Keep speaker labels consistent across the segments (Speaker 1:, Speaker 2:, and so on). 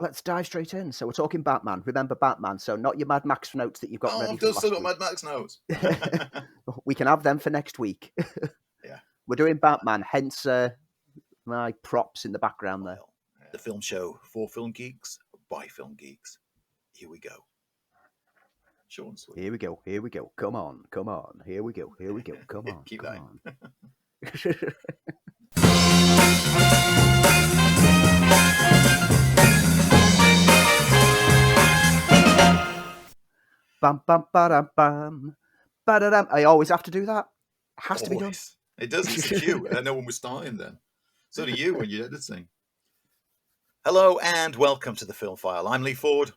Speaker 1: let's dive straight in. So we're talking Batman. Remember Batman. So not your Mad Max notes that you've got ready
Speaker 2: I've
Speaker 1: for
Speaker 2: still
Speaker 1: last
Speaker 2: got Mad Max notes.
Speaker 1: We can have them for next week.
Speaker 2: Yeah.
Speaker 1: We're doing Batman, hence my props in the background there.
Speaker 2: The film show for film geeks, by film geeks. Here we go. Short and sweet.
Speaker 1: Here we go. Here we go. Come on. Come on. Here we go. Here we go. Come on.
Speaker 2: Keep
Speaker 1: come
Speaker 2: that.
Speaker 1: on. Bam, bam, ba-dam, bam. Ba-da-dam. I always have to do that. It has to be done.
Speaker 2: It does. It's a cue. No one was starting then. So do you when you editing. Hello and welcome to the FilmFile. I'm Lee Ford.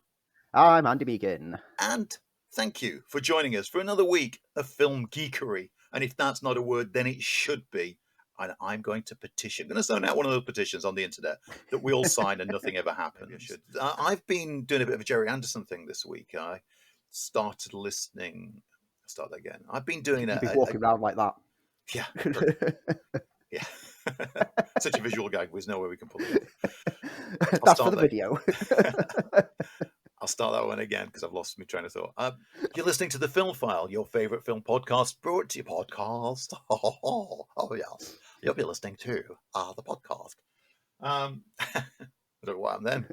Speaker 1: I'm Andy Megan.
Speaker 2: And thank you for joining us for another week of film geekery. And if that's not a word, then it should be. And I'm going to petition. I'm going to send out one of those petitions on the internet that we all sign and nothing ever happens. I've been doing a bit of a Jerry Anderson thing this week. I started listening. I'll start that again. I've been doing
Speaker 1: You've been walking around like that.
Speaker 2: Yeah. Yeah. Such a visual gag. There's nowhere we can pull it.
Speaker 1: That's for the video.
Speaker 2: I'll start that one again because I've lost my train of thought. You're listening to the FilmFile, your favourite film podcast, brought to you podcast. Oh, yes. You'll be listening to the podcast. I don't know what I'm then.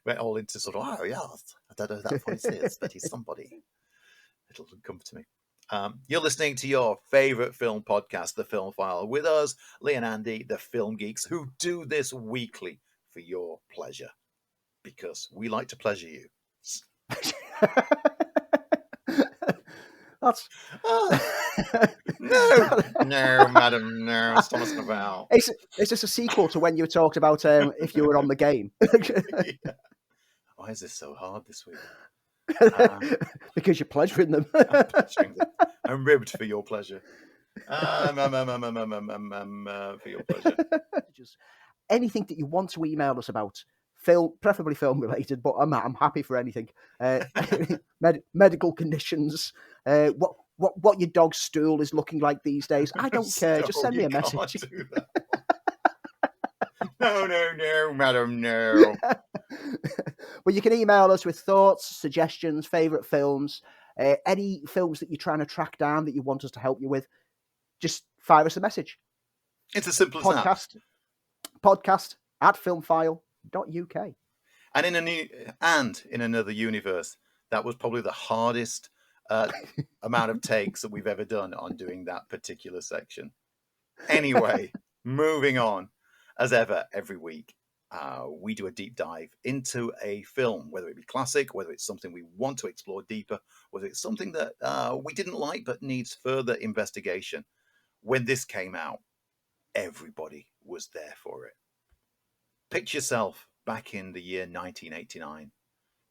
Speaker 2: Went all into sort of, oh, yes. I don't know who that voice is, but he's somebody. It'll come to me. You're listening to your favourite film podcast, The FilmFile, with us, Lee and Andy, the film geeks, who do this weekly for your pleasure. Because we like to pleasure you.
Speaker 1: That's
Speaker 2: no, madam, no. Stop messing about.
Speaker 1: Is this a sequel to when you talked about if you were on the game?
Speaker 2: Yeah. Why is this so hard this week?
Speaker 1: Because you're pleasuring them.
Speaker 2: I'm ribbed for your pleasure. For your pleasure.
Speaker 1: Just anything that you want to email us about. Film, preferably film related, but I'm happy for anything. Medical conditions, what your dog's stool is looking like these days. I don't care. Just send me a message. No, madam, no. Well, you can email us with thoughts, suggestions, favourite films, any films that you're trying to track down that you want us to help you with. Just fire us a message.
Speaker 2: It's as simple as that.
Speaker 1: Podcast at filmfile.uk.
Speaker 2: And in another universe, that was probably the hardest amount of takes that we've ever done on doing that particular section. Anyway, moving on. As ever, every week, we do a deep dive into a film, whether it be classic, whether it's something we want to explore deeper, whether it's something that we didn't like but needs further investigation. When this came out, everybody was there for it. Picture yourself back in the year 1989.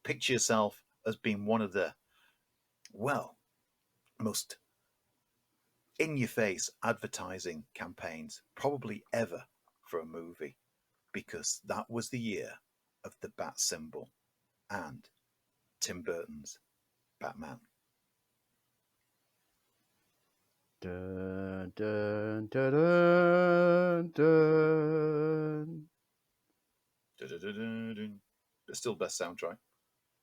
Speaker 2: Picture yourself as being one of the, most in-your-face advertising campaigns probably ever for a movie, because that was the year of the bat symbol and Tim Burton's Batman.
Speaker 1: Dun, dun, dun, dun, dun.
Speaker 2: It's still best soundtrack.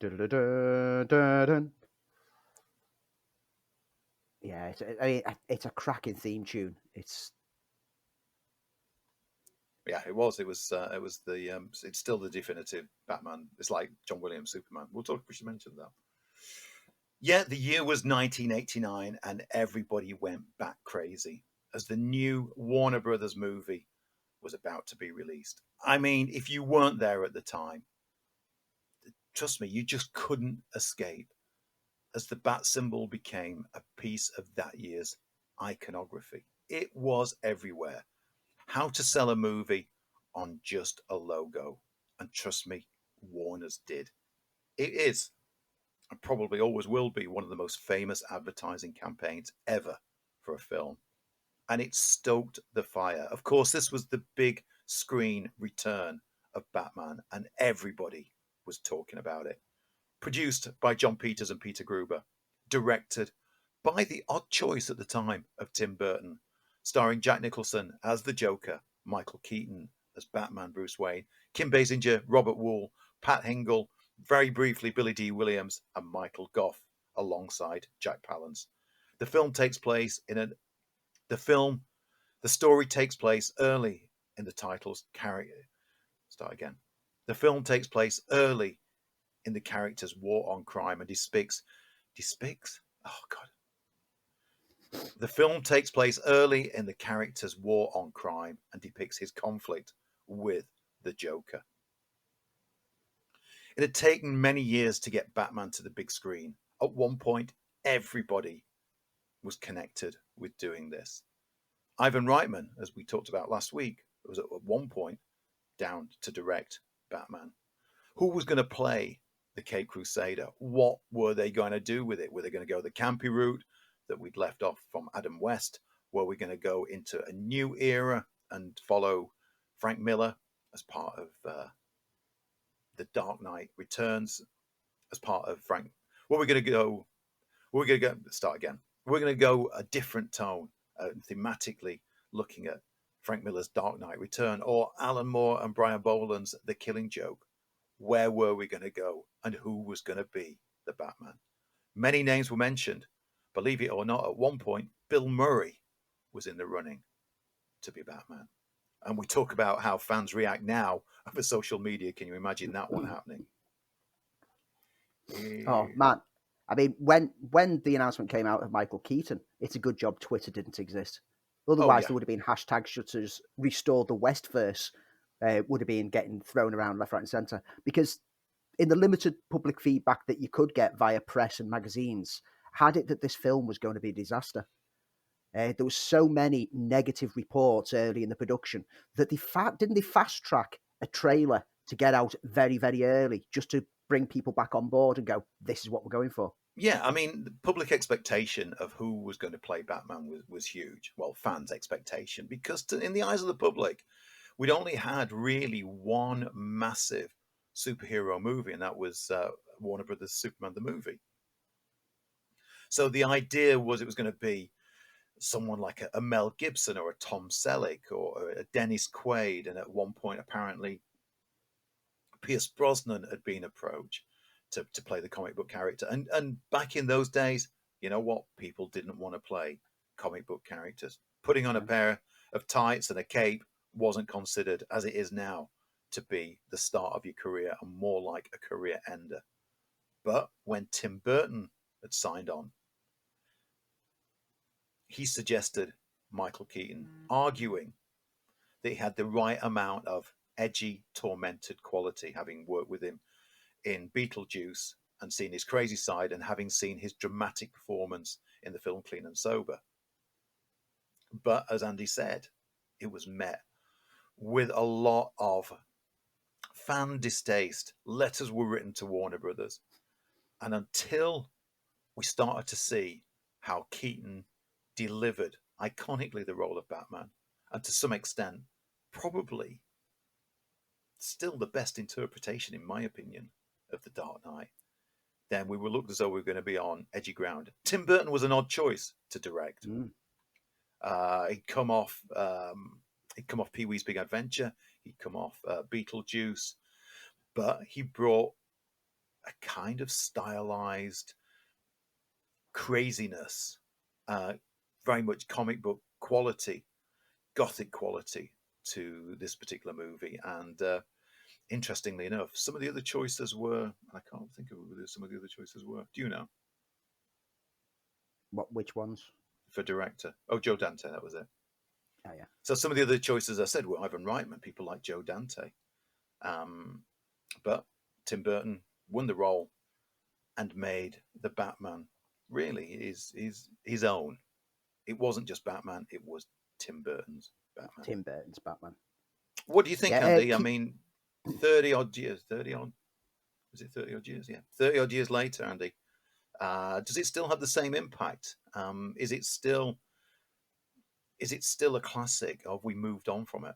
Speaker 1: Dun, dun, dun, dun, dun. Yeah, it's a cracking theme tune. It's still the definitive Batman. It's like John Williams' Superman. We should mention that.
Speaker 2: Yeah, the year was 1989, and everybody went bat crazy as the new Warner Brothers movie was about to be released. I mean, if you weren't there at the time, trust me, you just couldn't escape, as the bat symbol became a piece of that year's iconography. It was everywhere. How to sell a movie on just a logo. And trust me, Warner's did. It is, and probably always will be, one of the most famous advertising campaigns ever for a film. And it stoked the fire. Of course, this was the big screen return of Batman, and everybody was talking about it. Produced by John Peters and Peter Gruber. Directed by the odd choice at the time of Tim Burton. Starring Jack Nicholson as the Joker, Michael Keaton as Batman Bruce Wayne, Kim Basinger, Robert Wuhl, Pat Hingle, very briefly Billy D. Williams, and Michael Gough alongside Jack Palance. The film takes place the story takes place early in the title's character. Start again. The film takes place early in the character's war on crime and depicts. Oh God. The film takes place early in the character's war on crime and depicts his conflict with the Joker. It had taken many years to get Batman to the big screen. At one point, everybody was connected with doing this. Ivan Reitman, as we talked about last week, was at one point down to direct Batman. Who was going to play the Cape Crusader? What were they going to do with it? Were they going to go the campy route that we'd left off from Adam West? Were we going to go into a new era and follow Frank Miller as part of The Dark Knight Returns? As part of Frank, were we going to go? We're going to go start again. We're going to go a different tone, thematically looking at Frank Miller's Dark Knight Return or Alan Moore and Brian Boland's The Killing Joke. Where were we going to go, and who was going to be the Batman? Many names were mentioned. Believe it or not, at one point, Bill Murray was in the running to be Batman. And we talk about how fans react now over social media. Can you imagine that one happening?
Speaker 1: Oh man, I mean, when the announcement came out of Michael Keaton, it's a good job Twitter didn't exist. Otherwise, there would have been hashtag shutters, restore the Westverse, would have been getting thrown around left, right, and centre. Because in the limited public feedback that you could get via press and magazines, had it that this film was going to be a disaster. There was so many negative reports early in the production that didn't they fast track a trailer to get out very, very early just to bring people back on board and go, this is what we're going for.
Speaker 2: Yeah, I mean, the public expectation of who was going to play Batman was huge. Well, fans' expectation, because in the eyes of the public, we'd only had really one massive superhero movie, and that was Warner Brothers' Superman the movie. So the idea was it was going to be someone like a Mel Gibson or a Tom Selleck or a Dennis Quaid, and at one point, apparently, Pierce Brosnan had been approached to play the comic book character. And back in those days, you know what? People didn't want to play comic book characters. Putting on a pair of tights and a cape wasn't considered, as it is now, to be the start of your career and more like a career ender. But when Tim Burton had signed on, he suggested Michael Keaton, arguing that he had the right amount of edgy, tormented quality, having worked with him in Beetlejuice and seen his crazy side and having seen his dramatic performance in the film Clean and Sober. But as Andy said, it was met with a lot of fan distaste. Letters were written to Warner Brothers. And until we started to see how Keaton delivered iconically the role of Batman, and to some extent, probably still the best interpretation, in my opinion, of The Dark Knight, then we were looked as though we were going to be on edgy ground. Tim Burton was an odd choice to direct. He'd come off Pee-wee's Big Adventure. He'd come off Beetlejuice, but he brought a kind of stylized craziness, very much comic book quality, gothic quality to this particular movie. And interestingly enough, some of the other choices were, I can't think of who some of the other choices were. Do you know?
Speaker 1: Which ones?
Speaker 2: For director. Oh, Joe Dante, that was it.
Speaker 1: Oh, yeah.
Speaker 2: So some of the other choices I said were Ivan Reitman, people like Joe Dante. But Tim Burton won the role and made the Batman really his own. It wasn't just Batman, it was Tim Burton's Batman.
Speaker 1: Tim Burton's Batman.
Speaker 2: What do you think, Andy? I mean, 30 odd years. Was it 30 odd years? Yeah. 30 odd years later, Andy. Does it still have the same impact? Is it still a classic, or have we moved on from it?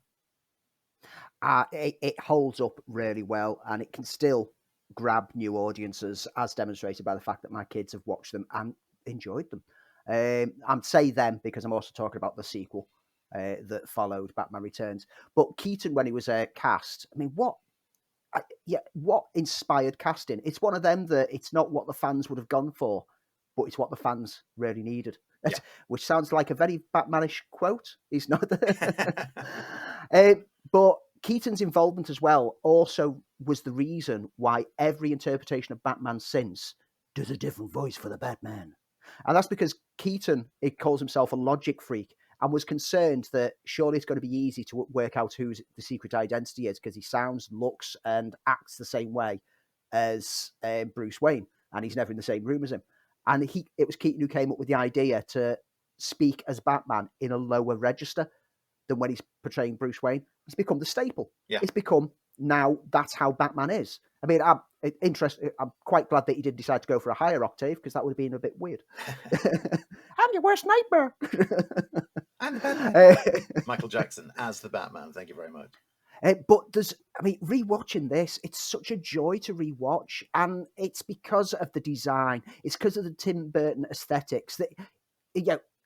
Speaker 1: It holds up really well, and it can still grab new audiences, as demonstrated by the fact that my kids have watched them and enjoyed them. I'm say them because I'm also talking about the sequel that followed, Batman Returns. But Keaton, when he was cast, I mean, what what inspired casting? It's one of them that it's not what the fans would have gone for, but it's what the fans really needed.
Speaker 2: Yeah.
Speaker 1: Which sounds like a very Batmanish quote. He's not. But Keaton's involvement as well also was the reason why every interpretation of Batman since does a different voice for the Batman. And that's because Keaton, it calls himself a logic freak, and was concerned that surely it's going to be easy to work out who the secret identity is because he sounds, looks, and acts the same way as Bruce Wayne, and he's never in the same room as him. And it was Keaton who came up with the idea to speak as Batman in a lower register than when he's portraying Bruce Wayne. It's become the staple.
Speaker 2: Yeah.
Speaker 1: It's become now that's how Batman is. I mean, I'm quite glad that he did decide to go for a higher octave because that would have been a bit weird. I'm your worst nightmare.
Speaker 2: And the Batman. Michael Jackson as the Batman. Thank you very much.
Speaker 1: But rewatching this, it's such a joy to rewatch, and it's because of the design. It's because of the Tim Burton aesthetics.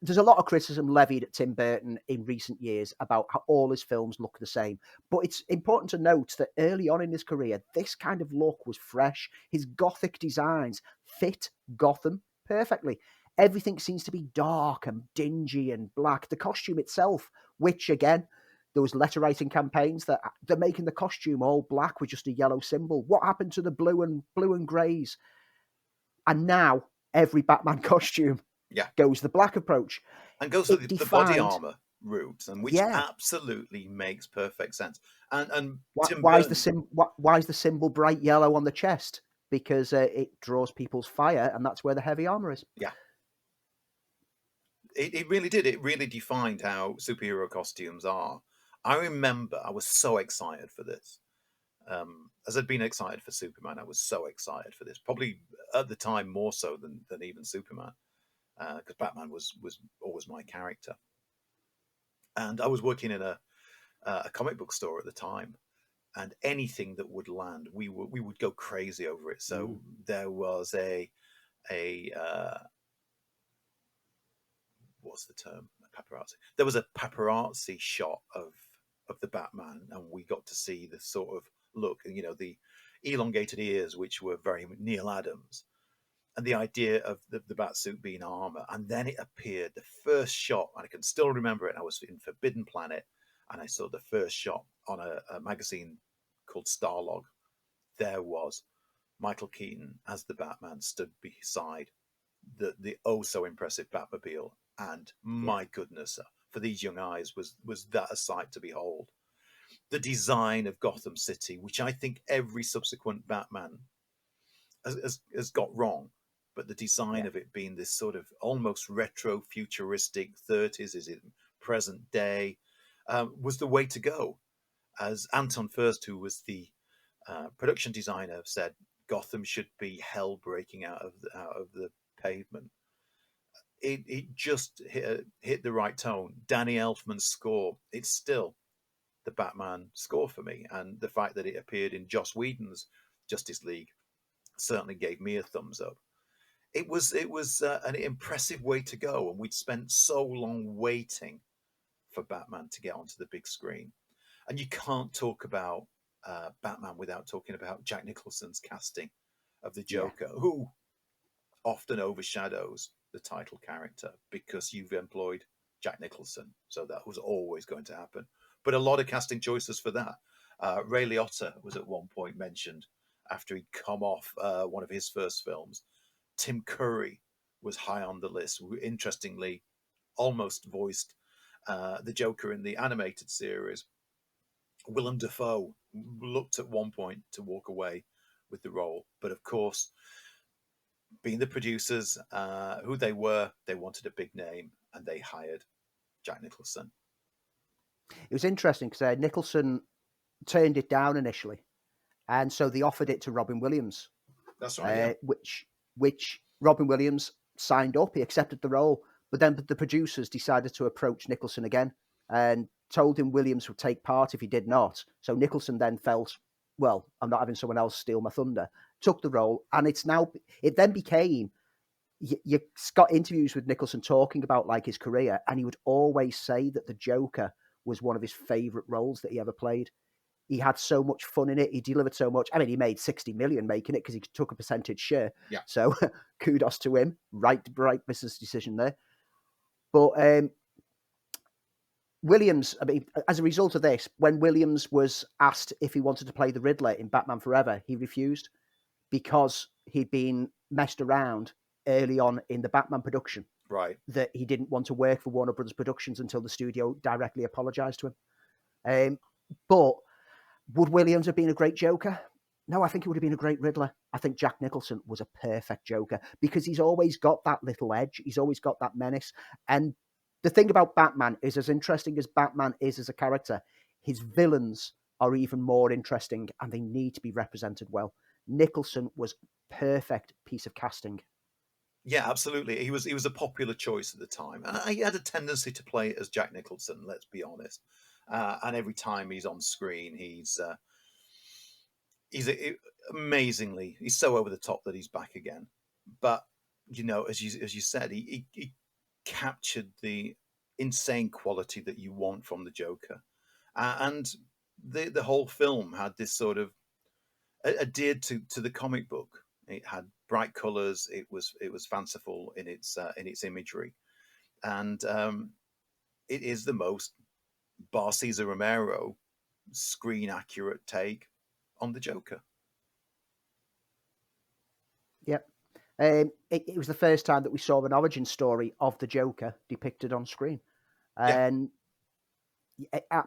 Speaker 1: There's a lot of criticism levied at Tim Burton in recent years about how all his films look the same. But it's important to note that early on in his career, this kind of look was fresh. His gothic designs fit Gotham perfectly. Everything seems to be dark and dingy and black. The costume itself, which again, there was letter writing campaigns that they're making the costume all black with just a yellow symbol. What happened to the blue and greys? And now every Batman costume goes the black approach.
Speaker 2: And goes to the body armor route, and which absolutely makes perfect sense. And
Speaker 1: why is the symbol bright yellow on the chest? Because it draws people's fire, and that's where the heavy armor is.
Speaker 2: Yeah. It really did. It really defined how superhero costumes are. I remember I was so excited for this. As I'd been excited for Superman, I was so excited for this. Probably at the time more so than even Superman, because Batman was always my character. And I was working in a comic book store at the time, and anything that would land, we would go crazy over it. So there was a what's the term? Paparazzi. There was a paparazzi shot of the Batman, and we got to see the sort of look, the elongated ears, which were very Neil Adams, and the idea of the Batsuit being armor. And then it appeared, the first shot, and I can still remember it. I was in Forbidden Planet, and I saw the first shot on a magazine called Starlog. There was Michael Keaton as the Batman stood beside the oh so impressive Batmobile, and my goodness, for these young eyes was that a sight to behold. The design of Gotham City, which I think every subsequent Batman has got wrong, but the design of it being this sort of almost retro futuristic 30s, is it present day, was the way to go. As Anton Furst, who was the production designer, said, Gotham should be hell breaking out of the pavement. It just hit the right tone. Danny Elfman's score, it's still the Batman score for me, and the fact that it appeared in Joss Whedon's Justice League certainly gave me a thumbs up. It was an impressive way to go, and we'd spent so long waiting for Batman to get onto the big screen. And you can't talk about Batman without talking about Jack Nicholson's casting of the Joker, who often overshadows the title character because you've employed Jack Nicholson. So that was always going to happen. But a lot of casting choices for that. Ray Liotta was at one point mentioned after he'd come off one of his first films. Tim Curry was high on the list. Interestingly, almost voiced the Joker in the animated series. Willem Dafoe looked at one point to walk away with the role. But of course, being the producers who they were, they wanted a big name, and they hired Jack Nicholson.
Speaker 1: It was interesting because Nicholson turned it down initially, and so they offered it to Robin Williams.
Speaker 2: That's right.
Speaker 1: Which Robin Williams signed up. He accepted the role, but then the producers decided to approach Nicholson again and told him Williams would take part if he did not. So Nicholson then felt, well, I'm not having someone else steal my thunder. Took the role, and it then became. You got interviews with Nicholson talking about like his career, and he would always say that the Joker was one of his favorite roles that he ever played. He had so much fun in it. He delivered so much. I mean, he made 60 million making it because he took a percentage share.
Speaker 2: Yeah.
Speaker 1: So kudos to him. Right business decision there. But Williams, I mean, as a result of this, when Williams was asked if he wanted to play the Riddler in Batman Forever, he refused because he'd been messed around early on in the Batman production.
Speaker 2: Right.
Speaker 1: That he didn't want to work for Warner Brothers Productions until the studio directly apologized to him. But would Williams have been a great Joker? No, I think he would have been a great Riddler. I think Jack Nicholson was a perfect Joker because he's always got that little edge. He's always got that menace. And the thing about Batman is, as interesting as Batman is as a character, his villains are even more interesting and they need to be represented well. Nicholson was perfect piece of casting.
Speaker 2: Yeah, absolutely. He was a popular choice at the time, and he had a tendency to play as Jack Nicholson. Let's be honest. And every time he's on screen, he's amazingly, he's so over the top that he's back again. But as you said, he captured the insane quality that you want from the Joker, and the whole film had this sort of adhered to the comic book. It had bright colors. It was fanciful in its imagery, and it is the most Bar Cesar Romero screen accurate take on the Joker.
Speaker 1: Yep. It was the first time that we saw an origin story of the Joker depicted on screen. And I'm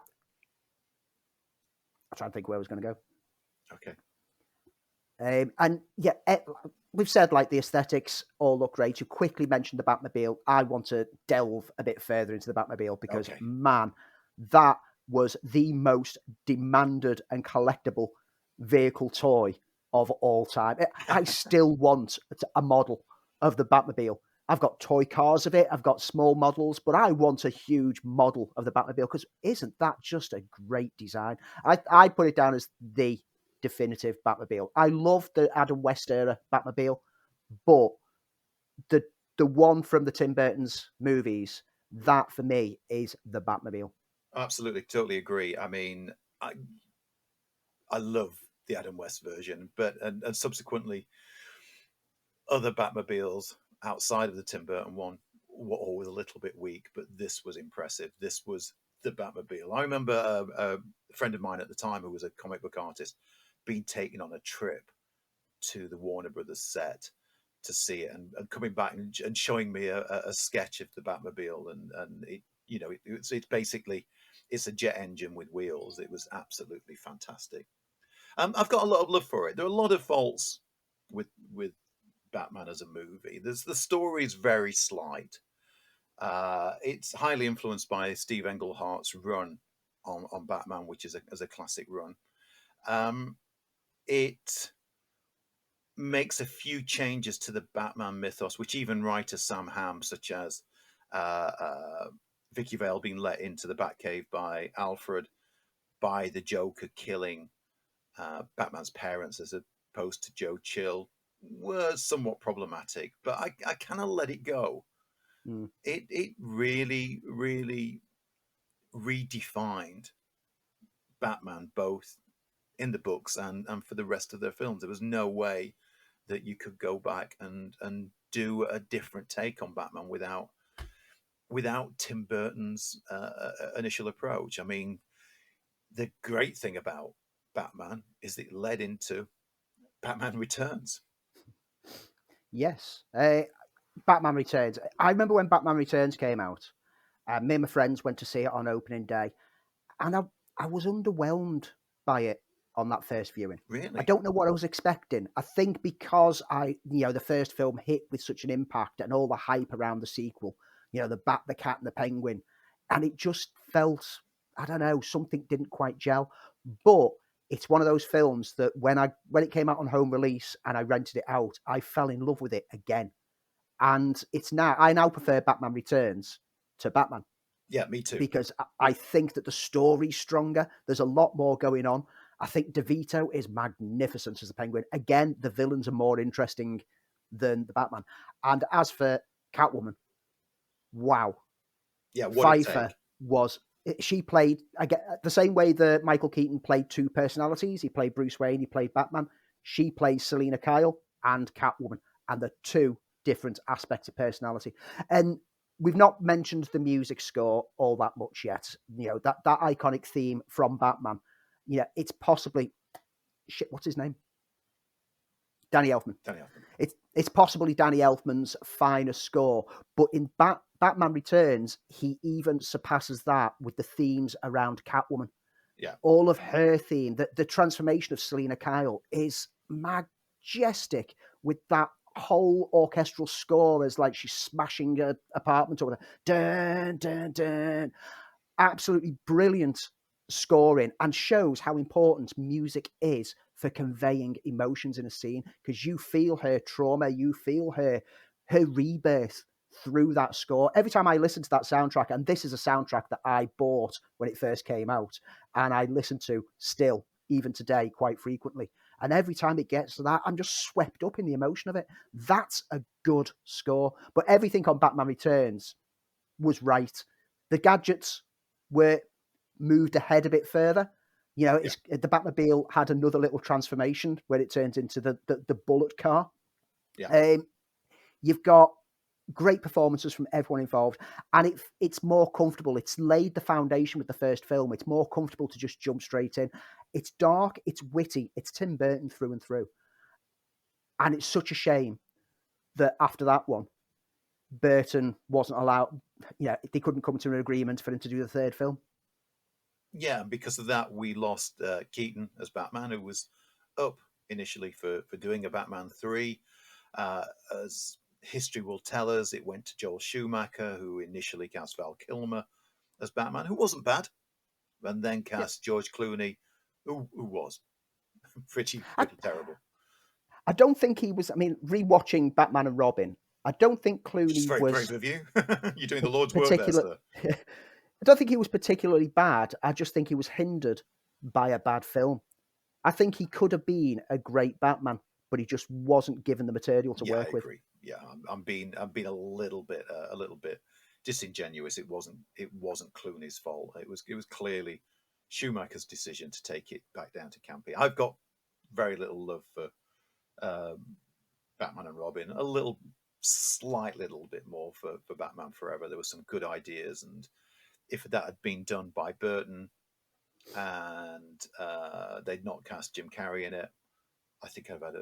Speaker 1: trying to think where I was going to go.
Speaker 2: Okay.
Speaker 1: And yeah, we've said like the aesthetics all look great. You quickly mentioned the Batmobile. I want to delve a bit further into the Batmobile because, man, that was the most demanded and collectible vehicle toy of all time. I still want a model of the Batmobile. I've got toy cars of it. I've got small models, but I want a huge model of the Batmobile because isn't that just a great design? I put it down as the definitive Batmobile. I love the Adam West era Batmobile, but the one from the Tim Burton's movies, that for me is the Batmobile.
Speaker 2: Absolutely, totally agree. I mean, I love the Adam West version, but and subsequently other Batmobiles outside of the Tim Burton one were always a little bit weak, but this was impressive. This was the Batmobile. I remember a friend of mine at the time who was a comic book artist being taken on a trip to the Warner Brothers set to see it and coming back and showing me a sketch of the Batmobile and it, it's basically it's a jet engine with wheels. It was absolutely fantastic. I've got a lot of love for it. There are a lot of faults with Batman as a movie. The story is very slight. It's highly influenced by Steve Englehart's run on Batman, which is a classic run. It makes a few changes to the Batman mythos, which even writer Sam Hamm, such as Vicky Vale being let into the Batcave by Alfred, by the Joker killing Batman's parents as opposed to Joe Chill, was somewhat problematic. But I kind of let it go. It really, really redefined Batman, both in the books and for the rest of their films. There was no way that you could go back and do a different take on Batman without Tim Burton's initial approach. I mean, the great thing about Batman is it led into Batman Returns.
Speaker 1: Yes. Batman Returns. I remember when Batman Returns came out, me and my friends went to see it on opening day, and I was underwhelmed by it on that first viewing.
Speaker 2: Really?
Speaker 1: I don't know what I was expecting. I think because the first film hit with such an impact and all the hype around the sequel, the Bat, the Cat, and the Penguin, and it just felt, I don't know, something didn't quite gel. But it's one of those films that when it came out on home release and I rented it out, I fell in love with it again. And I now prefer Batman Returns to Batman.
Speaker 2: Yeah, me too.
Speaker 1: Because I think that the story's stronger. There's a lot more going on. I think DeVito is magnificent as the Penguin. Again, the villains are more interesting than the Batman. And as for Catwoman, wow.
Speaker 2: Yeah, what
Speaker 1: Pfeiffer was She played, I get the same way that Michael Keaton played two personalities. He played Bruce Wayne, he played Batman. She plays Selina Kyle and Catwoman, and the two different aspects of personality. And we've not mentioned the music score all that much yet. You know, that iconic theme from Batman. You know, it's possibly what's his name? Danny Elfman. It's possibly Danny Elfman's finest score, but in Batman Returns, he even surpasses that with the themes around Catwoman.
Speaker 2: Yeah.
Speaker 1: All of her theme, the transformation of Selina Kyle is majestic with that whole orchestral score as like she's smashing her apartment or whatever. Dun, dun, dun. Absolutely brilliant scoring, and shows how important music is for conveying emotions in a scene, because you feel her trauma, you feel her rebirth through that score. Every time I listen to that soundtrack, and this is a soundtrack that I bought when it first came out, and I listen to still, even today, quite frequently. And every time it gets to that, I'm just swept up in the emotion of it. That's a good score. But everything on Batman Returns was right. The gadgets were moved ahead a bit further. You know, the Batmobile had another little transformation where it turns into the bullet car.
Speaker 2: Yeah.
Speaker 1: You've got great performances from everyone involved, and it's more comfortable. It's laid the foundation with the first film. It's more comfortable to just jump straight in. It's dark, it's witty, it's Tim Burton through and through. And it's such a shame that after that one, Burton wasn't allowed, you know, they couldn't come to an agreement for him to do the third film.
Speaker 2: Yeah, because of that, we lost Keaton as Batman, who was up initially for doing a Batman 3. As history will tell us, it went to Joel Schumacher, who initially cast Val Kilmer as Batman, who wasn't bad, and then cast George Clooney, who was pretty terrible.
Speaker 1: I don't think he was, I mean, rewatching Batman and Robin, I don't think Clooney
Speaker 2: very
Speaker 1: was...
Speaker 2: brave of you. You're doing the Lord's work there, sir.
Speaker 1: I don't think he was particularly bad. I just think he was hindered by a bad film. I think he could have been a great Batman, but he just wasn't given the material to work with.
Speaker 2: I agree. Yeah, I'm being a little bit disingenuous. It wasn't Clooney's fault. It was clearly Schumacher's decision to take it back down to campy. I've got very little love for Batman and Robin. A slight little bit more for Batman Forever. There were some good ideas, and if that had been done by Burton and they'd not cast Jim Carrey in it, I think I've had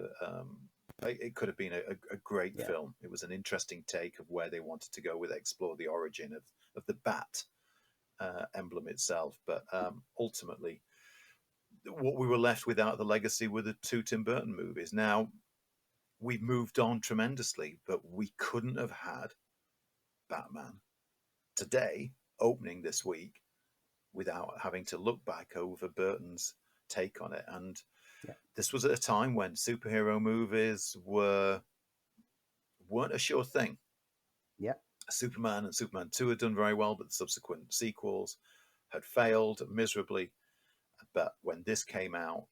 Speaker 2: it could have been a great film. It was an interesting take of where they wanted to go with it, explore the origin of the bat emblem itself. But ultimately, what we were left without the legacy were the two Tim Burton movies. Now, we've moved on tremendously, but we couldn't have had Batman today, opening this week, without having to look back over Burton's take on it. And this was at a time when superhero movies weren't a sure thing.
Speaker 1: Yeah.
Speaker 2: Superman and Superman 2 had done very well, but the subsequent sequels had failed miserably. But when this came out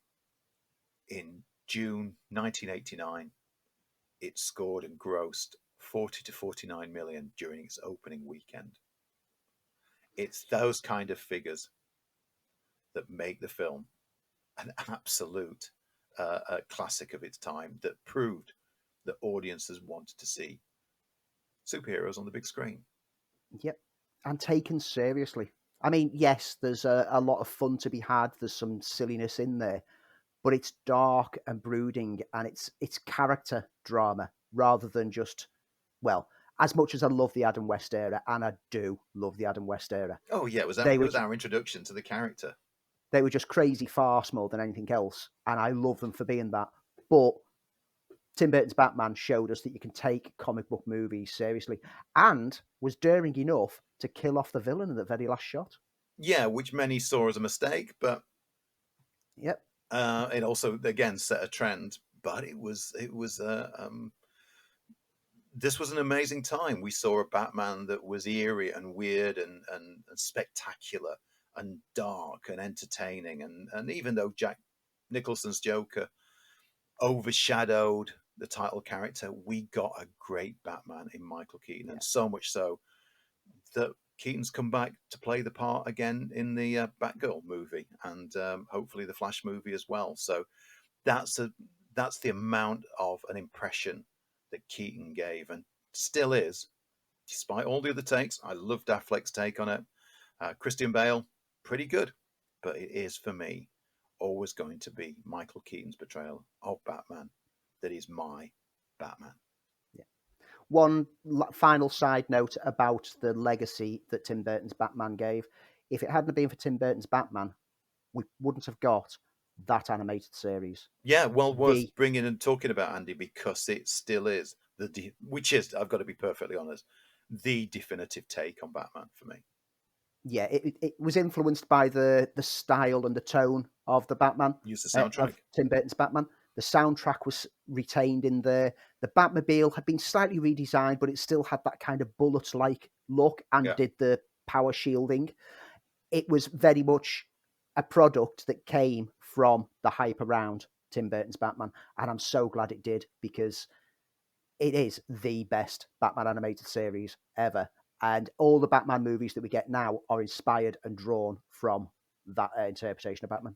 Speaker 2: in June 1989, it scored and grossed 40 to 49 million during its opening weekend. It's those kind of figures that make the film an absolute a classic of its time, that proved that audiences wanted to see superheroes on the big screen.
Speaker 1: Yep. And taken seriously. I mean, yes, there's a lot of fun to be had. There's some silliness in there, but it's dark and brooding, and it's character drama rather than just, well, as much as I love the Adam West era, and I do love the Adam West era.
Speaker 2: Oh yeah, it was our introduction to the character.
Speaker 1: They were just crazy farce more than anything else, and I love them for being that. But Tim Burton's Batman showed us that you can take comic book movies seriously, and was daring enough to kill off the villain in the very last shot.
Speaker 2: Yeah, which many saw as a mistake, but
Speaker 1: yep,
Speaker 2: it also again set a trend. But this was an amazing time. We saw a Batman that was eerie and weird and spectacular and dark and entertaining. And even though Jack Nicholson's Joker overshadowed the title character, we got a great Batman in Michael Keaton. And so much so that Keaton's come back to play the part again in the Batgirl movie, and hopefully the Flash movie as well. So that's the amount of an impression that Keaton gave, and still is, despite all the other takes. I loved Affleck's take on it. Christian Bale, pretty good, but it is for me always going to be Michael Keaton's portrayal of Batman that is my Batman.
Speaker 1: One final side note about the legacy that Tim Burton's Batman gave. If it hadn't been for Tim Burton's Batman, we wouldn't have got that animated series.
Speaker 2: Yeah, well worth bringing and talking about, Andy, because it still is which is, I've got to be perfectly honest, the definitive take on Batman for me.
Speaker 1: Yeah, it was influenced by the style and the tone of the Batman.
Speaker 2: Use the soundtrack.
Speaker 1: Of Tim Burton's Batman. The soundtrack was retained in there. The Batmobile had been slightly redesigned, but it still had that kind of bullet-like look and did the power shielding. It was very much a product that came from the hype around Tim Burton's Batman. And I'm so glad it did, because it is the best Batman animated series ever. And all the Batman movies that we get now are inspired and drawn from that interpretation of Batman.